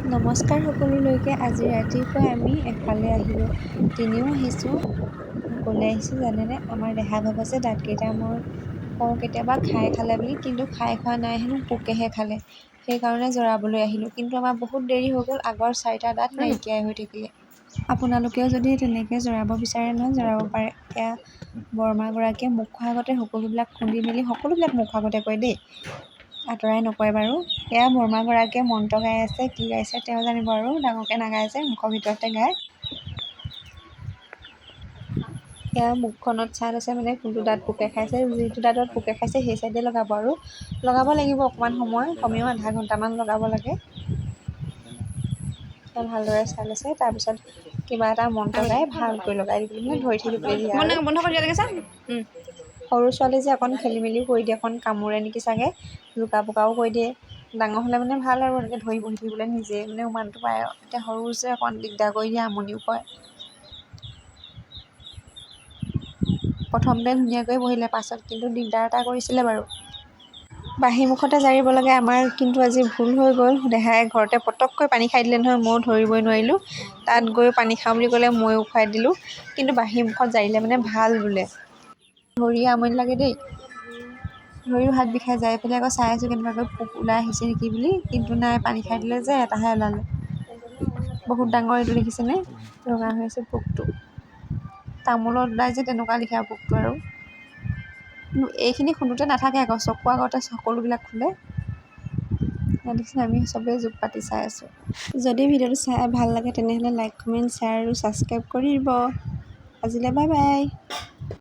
নমস্কাৰ সকলোলৈকে। আজি ৰাতিপুৱা আমি এফালে আহিলোঁ, তিনিও আহিছোঁ। ক'লৈ আহিছোঁ জানেনে? আমাৰ দেহা ভাব আছে দাঁতকেইটা মই কওঁ কেতিয়াবা খাই খালে বুলি, কিন্তু খাই খোৱা নাই হেনো, পোকেহে খালে। সেইকাৰণে জৰাবলৈ আহিলোঁ, কিন্তু আমাৰ বহুত দেৰি হৈ গ'ল। আগৰ 4টা দাঁত নাইকিয়াই হৈ থাকিলে। আপোনালোকেও যদি তেনেকৈ জৰাব বিচাৰে নহয়, জৰাব পাৰে। এয়া বৰমাগৰাকীয়ে মুখৰ আগতে সকলোবিলাক খুন্দি মেলি সকলোবিলাক মুখৰ আগতে কয় দেই, আঁতৰাই নকয় বাৰু। এয়া বৰমাগৰাকীয়ে মন্ত্ৰ গাই আছে, কি গাইছে তেওঁ জানিব আৰু, ডাঙৰকৈ নাগাই যে মুখৰ ভিতৰতে গায়। এয়া মুখখনত চাই আছে মানে কোনটো দাঁত পোকে খাইছে, যিটো দাঁতত পোকে খাইছে সেই চাইডে লগাব আৰু লগাব লাগিব অকণমান সময়, কমেও আধা ঘণ্টামান লগাব লাগে। ভালদৰে চাই লৈছে, তাৰপিছত কিবা এটা মন্ত্ৰ গাই ভালকৈ লগাই দিবলৈ মানে ধৰি থাকিবলৈ দিয়ে আৰু। বন্ধ কৰি দিয়া দেখিছা? সৰু ছোৱালী যে অকণ খেলি মেলিও কৰি দিয়ে, অকণ কামোৰে নেকি চাগে, লুকা পোকাও কৰি দিয়ে। ডাঙৰ হ'লে মানে ভাল আৰু এনেকৈ ধৰি বহি থাকিবলৈ নিজে মানে উমানটো পায় আৰু। এতিয়া সৰু যে অকণ দিগদাৰ কৰি দিয়ে, আমনিও কৰে। প্ৰথমতে ধুনীয়াকৈ বহিলে, পাছত কিন্তু দিগদাৰ এটা কৰিছিলে বাৰু। বাঁহী মুখতে জাৰিব লাগে আমাৰ, কিন্তু আজি ভুল হৈ গ'ল। দেহাই ঘৰতে পটককৈ পানী খাই দিলে নহয়, ময়ো ধৰিবই নোৱাৰিলোঁ। তাত গৈ পানী খাওঁ বুলি ক'লে ময়ো খুৱাই দিলোঁ, কিন্তু বাঁহী মুখত জাৰিলে মানে ভাল বোলে। ধৰি আমনি লাগে দেই, ধৰিও হাত বিষাই যায়। এইফালে আকৌ চাই আছোঁ কেনেবাকৈ পোক ওলাই আহিছে নেকি বুলি, কিন্তু নাই, পানী খাই দিলে যে এটাহে ওলালে। বহুত ডাঙৰ এইটো দেখিছেনে? ৰঙা হৈ আছে পোকটো। তামোলত ওলাই যে তেনেকুৱা লিখা পোকটো আৰু। এইখিনি খুন্দোতে নাথাকে আকৌ, চকুৰ আগতে সকলোবিলাক খুন্দে। দেখিছে, আমি চবেই জোপ পাতি চাই আছোঁ। যদি ভিডিঅ'টো চাই ভাল লাগে তেনেহ'লে লাইক, কমেণ্ট, শ্বেয়াৰ আৰু ছাবস্ক্ৰাইব কৰি দিব। আজিলৈ বাই বাই।